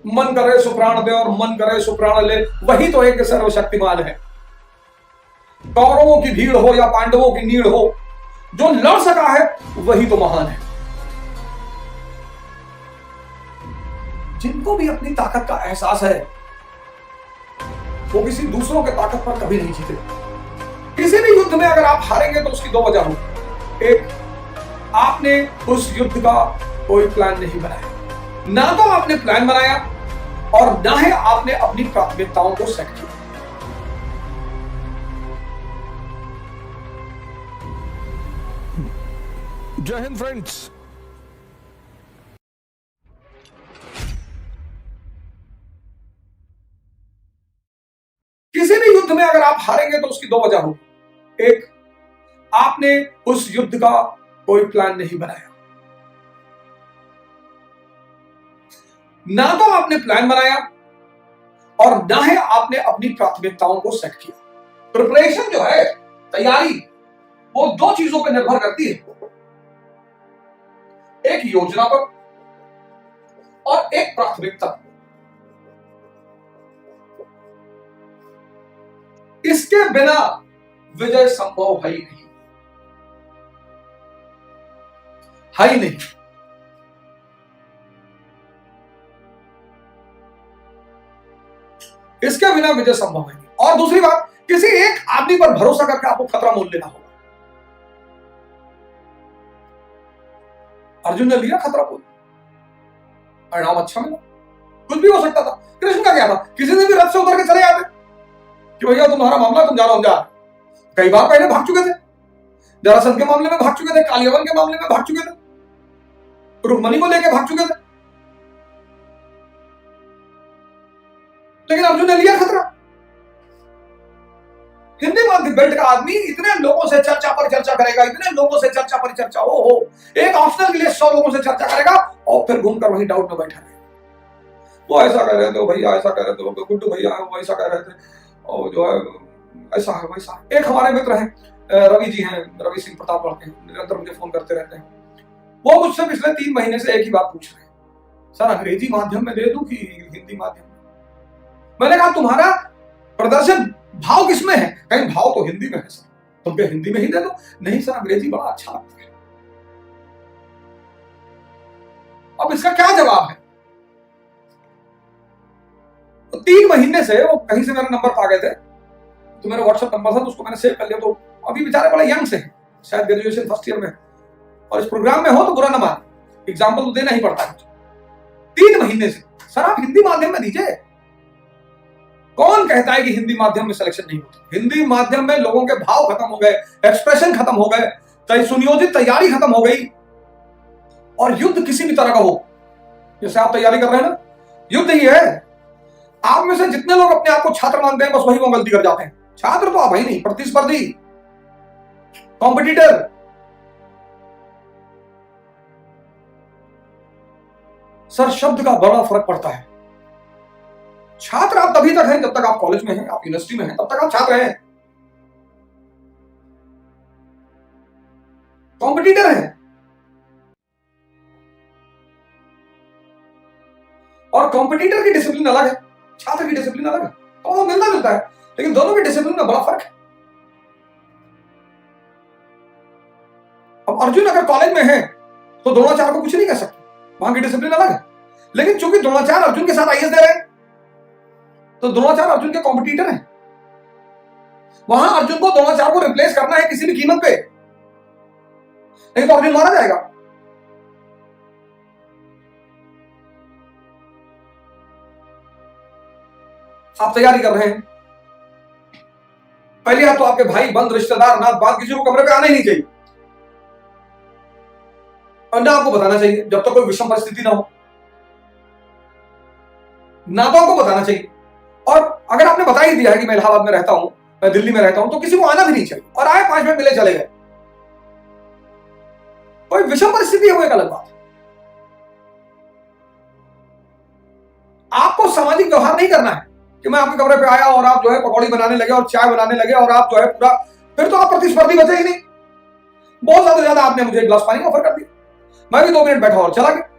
मन करे सो प्राण दे और मन करे सो प्राण ले, वही तो एक सर्वशक्तिमान है। कौरवों की भीड़ हो या पांडवों की नीड़ हो, जो लड़ सका है वही तो महान है। जिनको भी अपनी ताकत का एहसास है वो किसी दूसरों के ताकत पर कभी नहीं जीते। किसी भी युद्ध में अगर आप हारेंगे तो उसकी दो वजह होगी। एक, आपने उस युद्ध का कोई प्लान नहीं बनाया, ना तो आपने प्लान बनाया और ना ही आपने अपनी प्राथमिकताओं को सेट किया। जय हिंद फ्रेंड्स। किसी भी युद्ध में अगर आप हारेंगे तो उसकी दो वजह होगी। एक, आपने उस युद्ध का कोई प्लान नहीं बनाया, ना तो आपने प्लान बनाया और ना ही आपने अपनी प्राथमिकताओं को सेट किया। प्रिपरेशन जो है, तैयारी, वो दो चीजों पर निर्भर करती है, एक योजना पर और एक प्राथमिकता। इसके बिना विजय संभव है ही नहीं, है ही नहीं। इसके बिना विजय संभव है नहीं। और दूसरी बात, किसी एक आदमी पर भरोसा करके आपको खतरा मोल लेना होगा। अर्जुन ने लिया खतरा मोल, परिणाम अच्छा मिला। कुछ भी हो सकता था। कृष्ण का क्या था, किसी ने भी रथ से उतर के चले जाते कि भैया तुम्हारा मामला, तुम जानो हम जा। कई बार पहले भाग चुके थे, जरासंध के मामले में भाग चुके थे, कालियवन के मामले में भाग चुके थे, रुक्मणी को लेकर भाग चुके थे, लेकिन अर्जुन ने लिया खतरा। हिंदी माध्यम बेल्ट का आदमी इतने लोगों से चर्चा पर चर्चा करेगा, इतने लोगों से चर्चा पर चर्चा, हो एक ऑप्शनल के लिए 100 लोगों से चर्चा करेगा और फिर घूमकर वहीं डाउट में बैठा रहेगा। वो ऐसा कह रहे थे, भैया ऐसा कह रहे थे, गुड्डू भैया वो ऐसा कह रहे थे, और जो है ऐसा है वैसा। एक हमारे मित्र हैं, रवि जी हैं, रवि सिंह प्रताप लड़के, निरंतर मुझे फोन करते रहते हैं। वो मुझसे पिछले 3 महीने से एक ही बात पूछ रहे हैं, सर अंग्रेजी माध्यम में दे दूं कि हिंदी माध्यम में? मैंने कहा तुम्हारा प्रदर्शन भाव किसमें है? कहीं भाव तो हिंदी में है सर, तुम क्या हिंदी में ही दे दो? नहीं सर, अंग्रेजी बड़ा अच्छा लगता है। अब इसका क्या जवाब है? तो 3 महीने से वो कहीं से मेरा नंबर पा गए थे, तो मेरा व्हाट्सएप नंबर था, तो उसको मैंने सेव कर लिया। तो अभी बेचारे बड़ा यंग से हैं, शायद ग्रेजुएशन फर्स्ट ईयर में, और इस प्रोग्राम में हो तो बुरा ना मान, एग्जाम्पल तो देना ही पड़ता है। 3 महीने से सर आप हिंदी माध्यम में दीजिए। कौन कहता है कि हिंदी माध्यम में सिलेक्शन नहीं होती? हिंदी माध्यम में लोगों के भाव खत्म हो गए, एक्सप्रेशन खत्म हो गए, सुनियोजित तैयारी खत्म हो गई। और युद्ध किसी भी तरह का हो, जैसे आप तैयारी कर रहे हैं ना, युद्ध ही है। आप में से जितने लोग अपने आप को छात्र मानते हैं, बस वही वो गलती कर जाते हैं। छात्र तो आप ही नहीं, प्रतिस्पर्धी, कॉम्पिटिटर। सर शब्द का बड़ा फर्क पड़ता है। छात्र आप तभी तक हैं जब तक आप कॉलेज में हैं, आप यूनिवर्सिटी में हैं, तब तक आप छात्र हैं। कॉम्पिटिटर हैं। और कॉम्पिटिटर की डिसिप्लिन अलग है, छात्र की डिसिप्लिन अलग है। तो वो मिलता जुलता है, लेकिन दोनों की डिसिप्लिन में बड़ा फर्क है। अब अर्जुन अगर कॉलेज में है तो द्रोणाचार्य को कुछ नहीं कह सकते, वहां की डिसिप्लिन अलग है। लेकिन चूंकि द्रोणाचार्य अर्जुन के साथ आईएएस दे रहे हैं, तो द्रोणाचार्य अर्जुन के कॉम्पिटिटर हैं। वहां अर्जुन को द्रोणाचार्य को रिप्लेस करना है किसी भी कीमत पे, नहीं तो अर्जुन मारा जाएगा। आप तैयारी कर रहे हैं, पहली बात तो आपके भाई बंद, रिश्तेदार, नात बात, किसी को कमरे पे आना ही नहीं चाहिए, और ना आपको बताना चाहिए जब तक कोई विषम परिस्थिति ना हो, ना तो आपको बताना चाहिए। और अगर आपने बता ही दिया है कि मैं इलाहाबाद में रहता हूं, मैं दिल्ली में रहता हूं, तो किसी को आना भी नहीं चाहिए। और आए 5 मिनट मिले चले गए, कोई विषम परिस्थिति है वो एक अलग बात है। आपको सामाजिक व्यवहार नहीं करना है कि मैं आपके कमरे पे आया और आप जो है पकौड़ी बनाने लगे और चाय बनाने लगे और आप जो है पूरा, फिर तो आप प्रतिस्पर्धी बचे ही नहीं। बहुत ज्यादा आपने मुझे एक गिलास पानी का ऑफर कर दिया, मैं भी 2 मिनट बैठा और चला गया।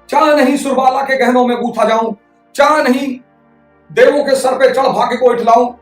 चाह नहीं सुरबाला के गहनों में गूथा जाऊं, चाह नहीं देवों के सर पे चढ़ भाग्य को इठलाऊं,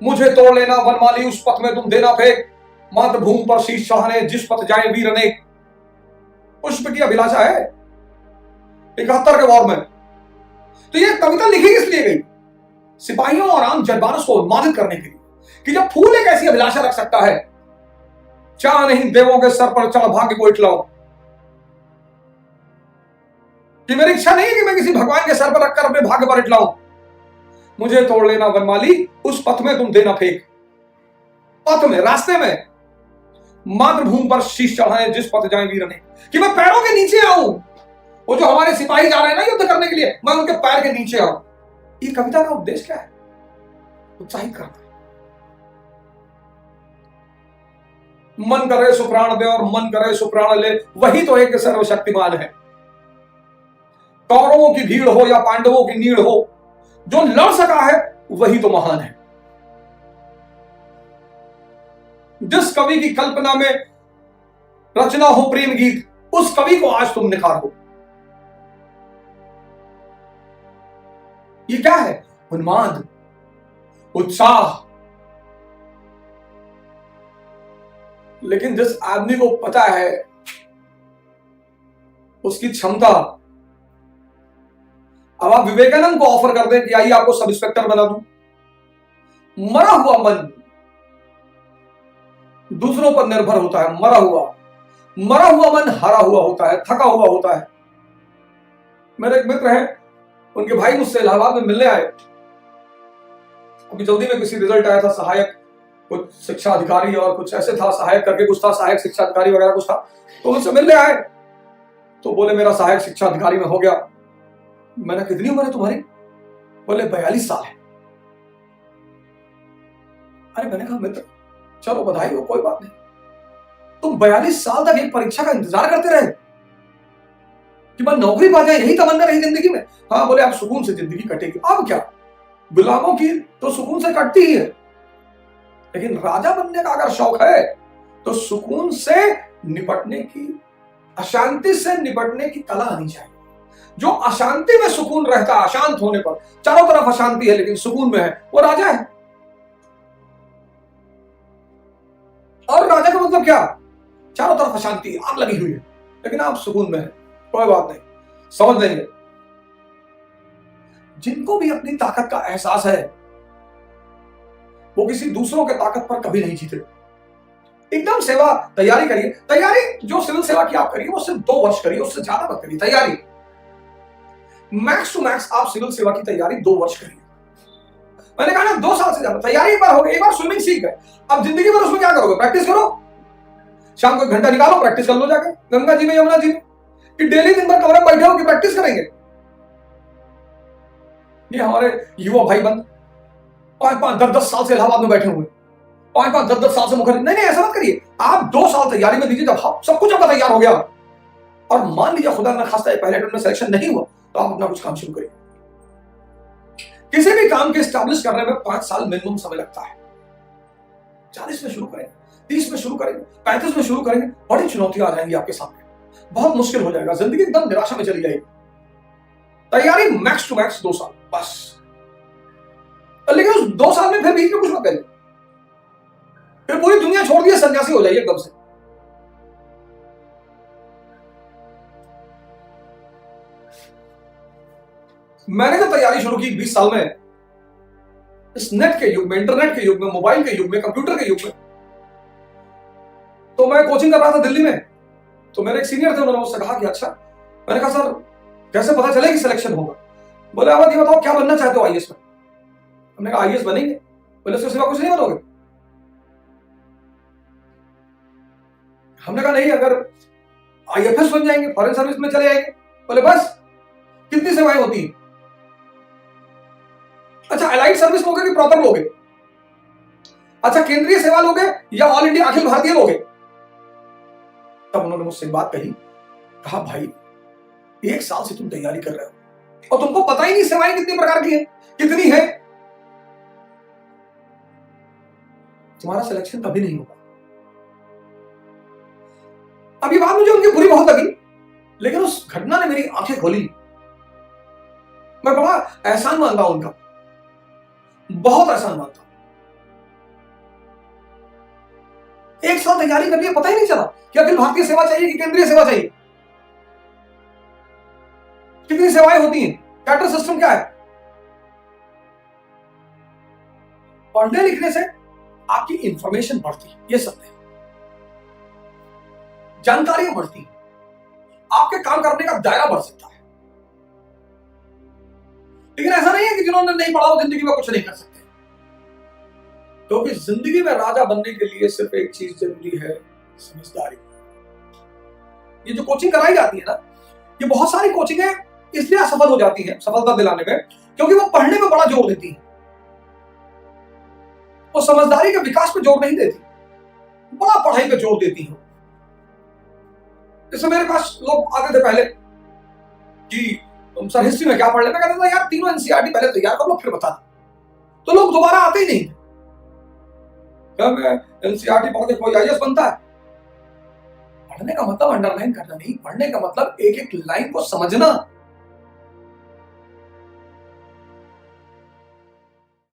मुझे तोड़ लेना वनमाली उस पथ में तुम देना फेंक, मातृभूमि पर शीश चढ़ाने जिस पथ जाए वीर अनेक। पुष्प की अभिलाषा है 71 के वॉर में। तो ये कविता लिखी इसलिए गई सिपाहियों और आम जनमानस को उन्मादित करने के लिए कि जब फूल एक ऐसी अभिलाषा रख सकता है, चाह नहीं देवों के सर पर चढ़ भाग्य को इठलाऊं, कि मेरी इच्छा नहीं है कि मैं किसी भगवान के सर पर रखकर अपने भाग्य पर इठलाऊं, मुझे तोड़ लेना वनमाली उस पथ में तुम देना फेंक। पथ में, रास्ते में, मातृभूमि पर शीश चढ़ाने जिस पथ जाए वीर ने, कि मैं पैरों के नीचे आऊं। वो जो हमारे सिपाही जा रहे हैं ना युद्ध करने के लिए, मैं उनके पैर के नीचे आऊं। ये कविता का उद्देश्य क्या है? उत्साहित करना। मन करे सुप्राण दे और मन करे सुप्राण ले, वही तो एक सर्वशक्तिमान है। कौरवों की भीड़ हो या पांडवों की नीड़ हो, जो लड़ सका है वही तो महान है। जिस कवि की कल्पना में रचना हो प्रेम गीत, उस कवि को आज तुम निखारो। ये क्या है? उन्माद, उत्साह। लेकिन जिस आदमी को पता है उसकी क्षमता, अब आप विवेकानंद को ऑफर कर दें कि आइए आपको सब इंस्पेक्टर बना दूं, मरा हुआ मन दूसरों पर निर्भर होता है। मरा हुआ मन हारा हुआ होता है, थका हुआ होता है। मेरे एक मित्र हैं, उनके भाई मुझसे इलाहाबाद में मिलने आए। अभी जल्दी में किसी रिजल्ट आया था, सहायक कुछ शिक्षा अधिकारी और कुछ ऐसे था, सहायक करके कुछ था, सहायक शिक्षा अधिकारी वगैरह कुछ था। तो मुझसे मिलने आए तो बोले मेरा सहायक शिक्षा अधिकारी में हो गया। मैंने कितनी उम्र है तुम्हारी? बोले 42 साल है। अरे मैंने कहा मित्र चलो बधाई हो, कोई बात नहीं। तुम 42 साल तक एक परीक्षा का इंतजार करते रहे कि मैं नौकरी पा जाए, यही तमन्ना रही जिंदगी में? हाँ, बोले अब सुकून से जिंदगी कटेगी। अब क्या, गुलामों की तो सुकून से कटती ही है, लेकिन राजा बनने का अगर शौक है तो सुकून से निपटने की, अशांति से निपटने की कला आनी चाहिए। जो अशांति में सुकून रहता है, अशांत होने पर, चारों तरफ अशांति है लेकिन सुकून में है, वो राजा है। और राजा का मतलब क्या? चारों तरफ अशांति, आग लगी हुई है, लेकिन आप सुकून में है, कोई बात नहीं, समझ लेंगे। जिनको भी अपनी ताकत का एहसास है वो किसी दूसरों के ताकत पर कभी नहीं जीते। एकदम सेवा तैयारी करिए। तैयारी जो सिविल सेवा की आप करिए वो सिर्फ 2 वर्ष करिए, उससे ज्यादा मत करिए। तैयारी मैक्स टू मैक्स आप सिविल सेवा की तैयारी 2 वर्ष करिए। मैंने कहा ना 2 साल से ज्यादा। तैयारी एक बार हो गई, एक बार स्विमिंग सीख गए, अब जिंदगी भर उसमें क्या करोगे? प्रैक्टिस करो। शाम को 1 घंटा निकालो, प्रैक्टिस कर लो जाकर गंगा जी में, यमुना जी में। कि डेली दिन भर कमरे में बैठे हो कि प्रैक्टिस करेंगे? ये हमारे युवा भाई बंद 5-5, 10-10 साल से इलाहाबाद में बैठे हुए, 5-5, 10-10 साल से मुखर। नहीं, ऐसा मत करिए। आप 2 साल तैयारी में दीजिए। जब सब कुछ आपका तैयार हो गया और मान लीजिए खुदा न खास्ता पहले अटेम्प्ट में सिलेक्शन नहीं हुआ, तो आप अपना कुछ काम शुरू करिए। किसी भी काम के स्टैब्लिश करने में 5 साल मिनिमम समय लगता है। 40 में शुरू करेंगे, 30 में शुरू करेंगे, 35 में शुरू करेंगे, बड़ी चुनौतियां आ जाएंगी आपके सामने, बहुत मुश्किल हो जाएगा, जिंदगी एकदम निराशा में चली जाएगी। तैयारी मैक्स टू मैक्स 2 साल बस। लेकिन उस 2 साल में फिर बीच में कुछ मत करिए, फिर पूरी दुनिया छोड़ दिए, सन्यासी हो जाइए एकदम से। मैंने जब तैयारी शुरू की 20 साल में, इस नेट के युग में, इंटरनेट के युग में, मोबाइल के युग में, कंप्यूटर के युग में, तो मैं कोचिंग कर रहा था दिल्ली में। तो मेरे एक सीनियर थे, उन्होंने मुझसे कहा कि अच्छा। मैंने कहा सर कैसे पता चले कि सिलेक्शन होगा? बोले अब ये बताओ क्या बनना चाहते हो आईएएस में? हमने कहा आईएएस बनेंगे। बोले उसके सिवा कुछ नहीं बनोगे? हमने कहा नहीं, अगर आईएफएस बन जाएंगे, फॉरेन सर्विस में चले जाएंगे। बोले बस? कितनी सेवाएं होती हैं? अच्छा, एलाइड सर्विस लोगे कि प्रॉपर लोगे? अच्छा, केंद्रीय सेवा लोगे या ऑल इंडिया अखिल भारतीय लोगे? तब उन्होंने मुझसे बात कही, कहा भाई 1 साल से तुम तैयारी कर रहे हो और तुमको पता ही नहीं सेवाएं कितनी प्रकार की है, कितनी है। तुम्हारा सिलेक्शन कभी नहीं होगा। अब ये बात मुझे उनकी बुरी बहुत लगी। लेकिन उस घटना ने मेरी आंखें खोली। मैं बड़ा एहसान मानता हूं उनका, बहुत एहसान मानता हूं। एक साल तैयारी कर लिया, पता ही नहीं चला कि अखिल भारतीय सेवा चाहिए कि केंद्रीय सेवा चाहिए। कितनी सेवाएं होती हैं, कैडर सिस्टम क्या है। पढ़ने लिखने से आपकी इंफॉर्मेशन बढ़ती है, ये सत्य है। जानकारियां बढ़ती हैं, आपके काम करने का दायरा बढ़ सकता है। लेकिन ऐसा नहीं है कि जिन्होंने नहीं पढ़ा वो जिंदगी में कुछ नहीं कर सकते, क्योंकि जिंदगी में राजा बनने के लिए सिर्फ एक चीज जरूरी है, समझदारी। ये जो कोचिंग कराई जाती है ना, ये बहुत सारी कोचिंगें इसलिए असफल हो जाती हैं सफलता दिलाने में, क्योंकि वो पढ़ने पे बड़ा जोर देती है, वो समझदारी के विकास पे जोर नहीं देती, बड़ा पढ़ाई पे जोर देती है। जैसे मेरे पास लोग आते थे पहले कि तुम सर हिस्ट्री में क्या पढ़ लेना, कहता था यार तीनों एनसीईआरटी पहले तैयार कर लो फिर बता। तो लोग दोबारा आते ही नहीं। क्या मैं एनसीईआरटी पढ़ के कोई आईएएस बनता है? पढ़ने का मतलब अंडरलाइन करना नहीं, पढ़ने का मतलब एक एक लाइन को समझना।